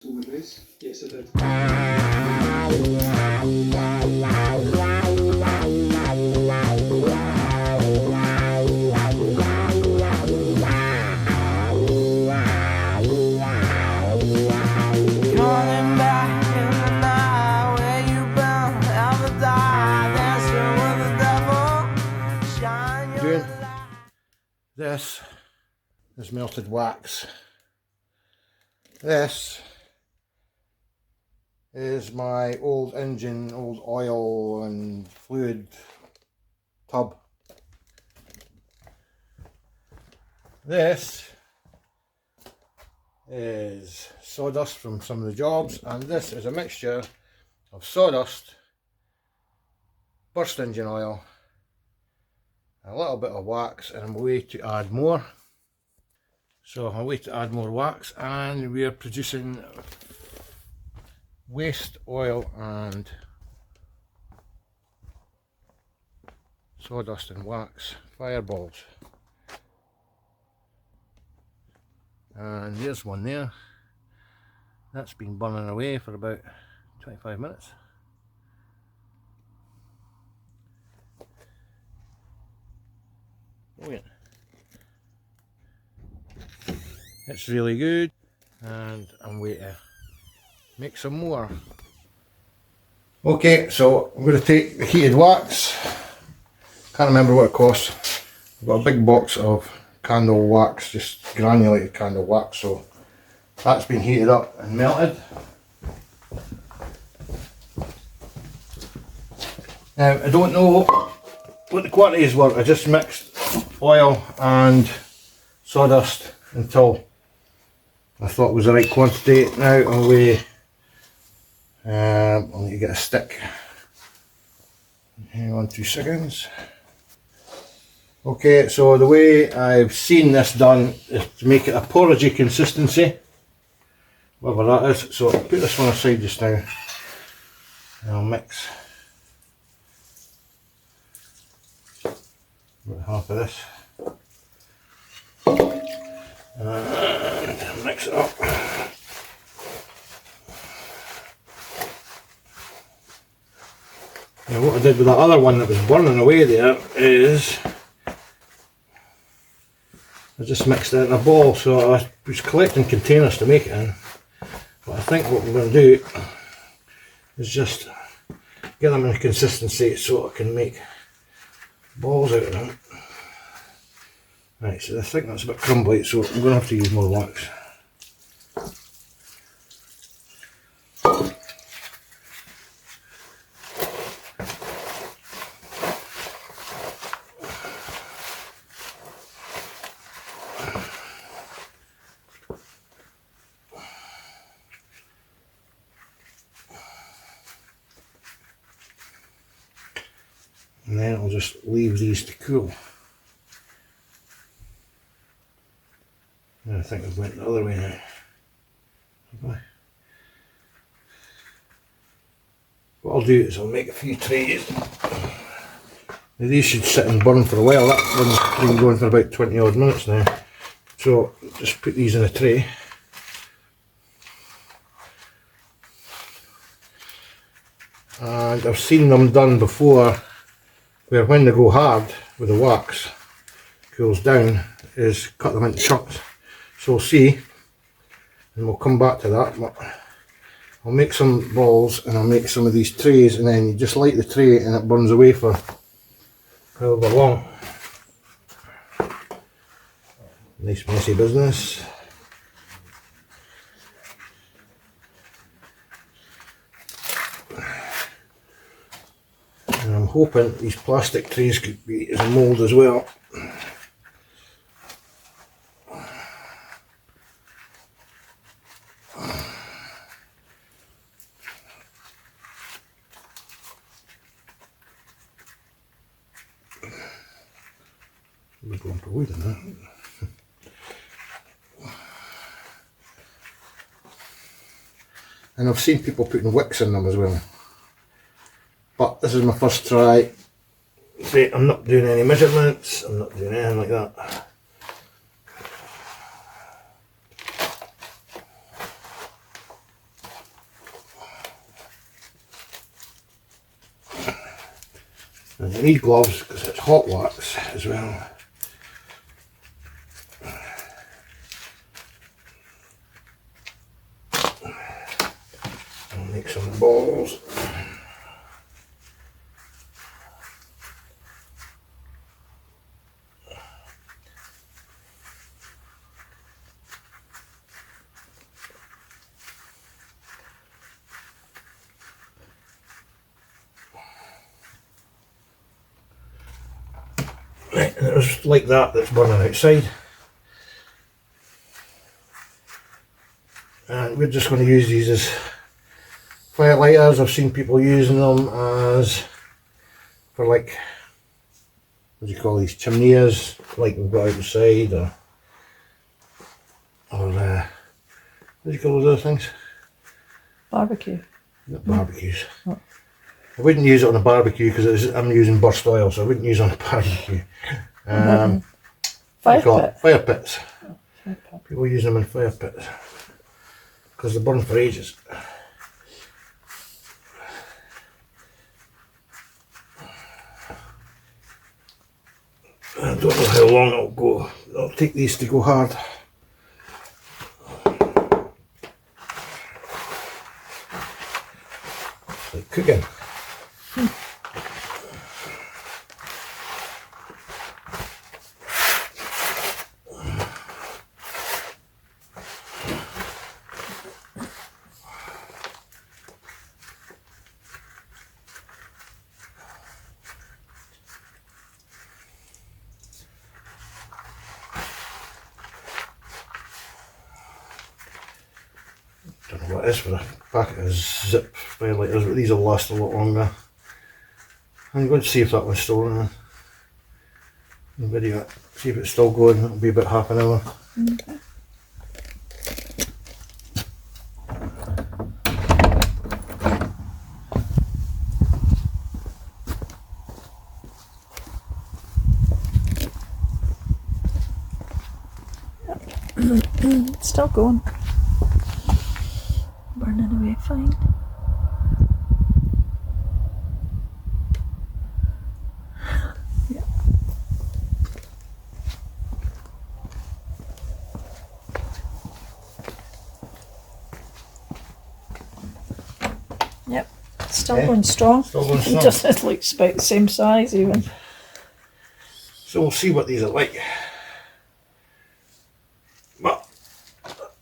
With this? Yes, I did. This is melted wax. This is my old engine, old oil and fluid tub. This is sawdust from some of the jobs, and this is a mixture of sawdust, burst engine oil, a little bit of wax, and a way to add more. So a way to add more wax, and we are producing waste oil and sawdust and wax fireballs. And there's one there. That's been burning away for about 25 minutes. Brilliant. It's really good, and I'm waiting to make some more. Okay, so I'm going to take the heated wax. Can't remember what it costs. I've got a big box of candle wax, just granulated candle wax, so that's been heated up and melted. Now, I don't know what the quantities were. I just mixed oil and sawdust until I thought it was the right quantity. Now I'll weigh, I'll need to get a stick. Hang on 2 seconds. Okay, so the way I've seen this done is to make it a porridgey consistency, whatever that is. So I'll put this one aside just now, and I'll mix about half of this. And mix it up. Now what I did with that other one that was burning away there is I just mixed it in a ball, so I was collecting containers to make it in. But I think what we're going to do is just get them in a consistency so I can make balls out of them. Right, so I think that's a bit crumbly, so I'm going to have to use more wax. And then I'll just leave these to cool. I think I've went the other way now. What I'll do is I'll make a few trays. Now these should sit and burn for a while. That one's been going for about 20 odd minutes now. So just put these in a tray. And I've seen them done before, where when they go hard with the wax, cools down, is cut them into chunks. So we'll see, and we'll come back to that. But I'll make some balls and I'll make some of these trays, and then you just light the tray and it burns away for however long. Nice messy business. And I'm hoping these plastic trays could be as a mould as well. We're going for wood in that. And I've seen people putting wicks in them as well. But this is my first try. See, I'm not doing any measurements, I'm not doing anything like that. And you need gloves because it's hot wax as well. I'll make some balls. Right, and it was like that's burning outside. And we're just going to use these as firelighters. I've seen people using them as for like, what do you call these, chimneys, like we've got outside, or what do you call those other things? Barbecue. Not barbecues. Oh. I wouldn't use it on a barbecue because I'm using burst oil, so I wouldn't use it on a barbecue. Fire pit. Fire pits. Oh, fire pit. People use them in fire pits because they burn for ages. I don't know how long it'll go. It'll take these to go hard. It's like cooking. Don't know what it is for a packet of zip firelighters, but these will last a lot longer. I'm going to see if that one's still running. Video it, see if it's still going. It'll be about half an hour. Okay. It's still going. Burning away fine. Yeah. Yep. Still going strong. Still going strong. Just it's like about the same size even. So we'll see what these are like. But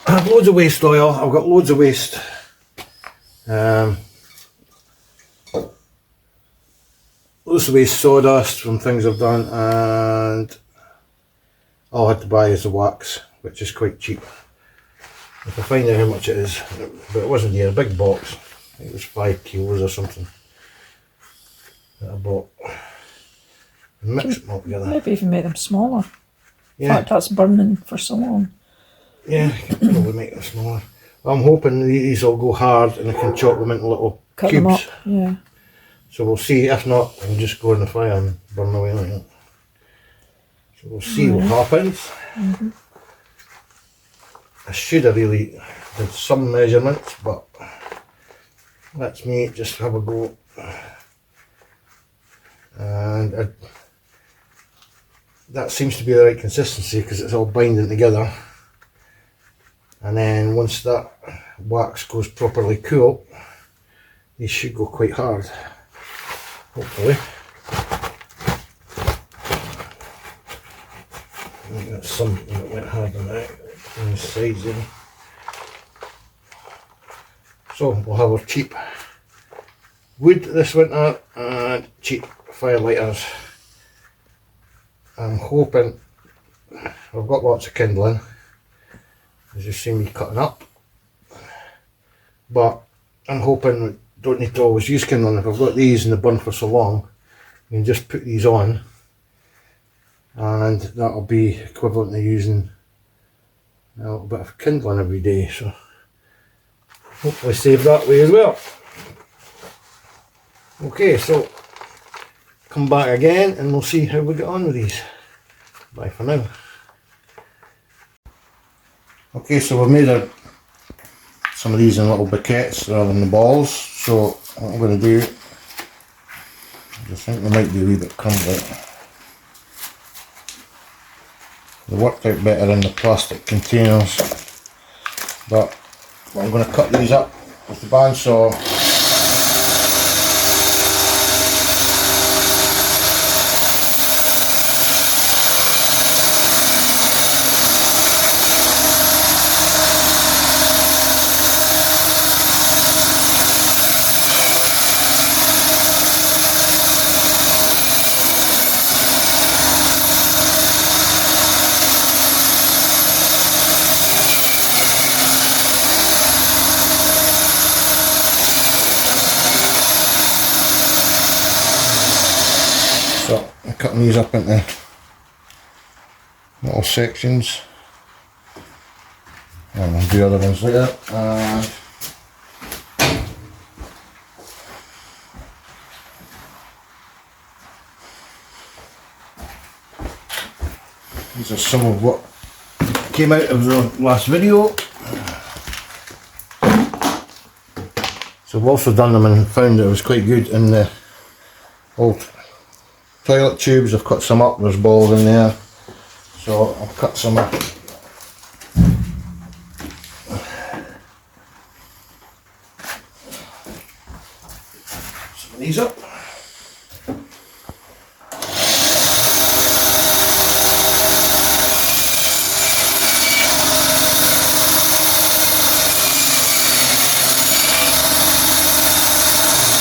I have loads of waste oil. I've got loads of waste. Loads of waste sawdust from things I've done, and all I had to buy is the wax, which is quite cheap. If I find out how much it is, but it wasn't here, a big box. I think it was 5 kilos or something that I bought. And mix them all together. Maybe even make them smaller. Yeah. Fact, that's burning for so long. Yeah, I can probably make them smaller. I'm hoping these will go hard and I can chop them into little Cut cubes. them up. Yeah. So we'll see. If not, I can just go in the fire and burn away like that. So we'll see what happens. Mm-hmm. I should have really did some measurements, but that's me just have a go. And that seems to be the right consistency because it's all binding together. And then once that wax goes properly cool, these should go quite hard, hopefully. I think that's some that went hard on the sides there. So we'll have our cheap wood this winter and cheap firelighters. I'm hoping, I've got lots of kindling, as you see me cutting up, but I'm hoping we don't need to always use kindling. If I've got these and they burn for so long, you can just put these on and that'll be equivalent to using a little bit of kindling every day, so hopefully save that way as well. Okay, so come back again and we'll see how we get on with these. Bye for now. Okay, so we've made some of these in little briquettes rather than the balls. So what I'm going to do, I think they might be a wee bit crumbly. They worked out better in the plastic containers, but I'm going to cut these up with the bandsaw. So I'm cutting these up into little sections, and I'll do other ones later. And these are some of what came out of the last video. So I've also done them and found that it was quite good in the old toilet tubes. I've cut some up, there's balls in there, so I'll cut some up. Some of these up.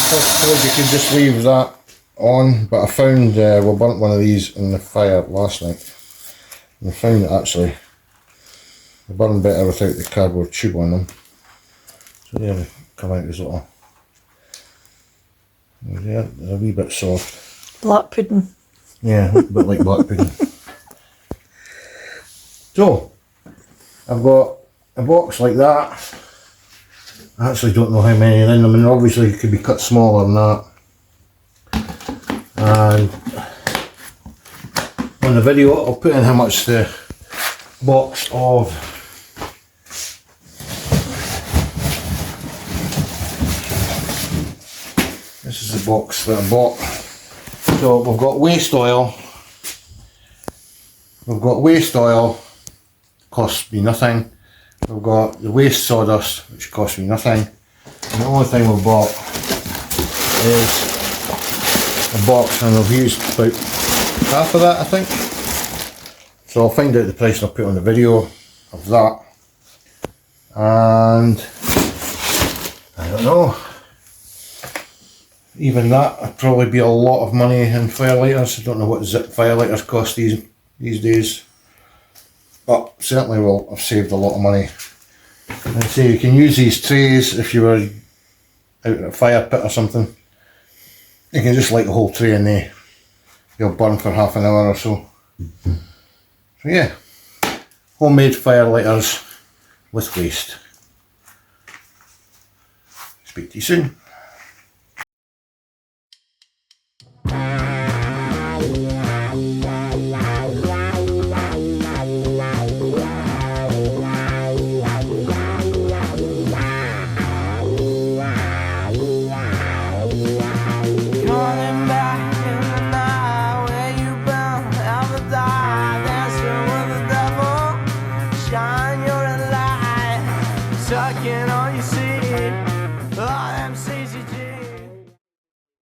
I suppose you could just leave that on, but I found we burnt one of these in the fire last night, and I found that actually they burn better without the cardboard tube on them. So there they come out as little. They're a wee bit soft. Black pudding. Yeah, a bit like black pudding. So I've got a box like that. I actually don't know how many are in them, and obviously it could be cut smaller than that. And on the video I'll put in how much the box of this is the box that I bought. So we've got waste oil, costs me nothing. We've got the waste sawdust, which cost me nothing, and the only thing we've bought is a box, and I've used about half of that, I think. So I'll find out the price and I'll put on the video of that. And I don't know, even that would probably be a lot of money in firelighters. I don't know what zip firelighters cost these days, but certainly will have saved a lot of money. And say you can use these trays if you were out at a fire pit or something. You can just light the whole tray in there. You'll burn for half an hour or so. So yeah, homemade firelighters with waste. Speak to you soon. Sucking all you see, all them seas you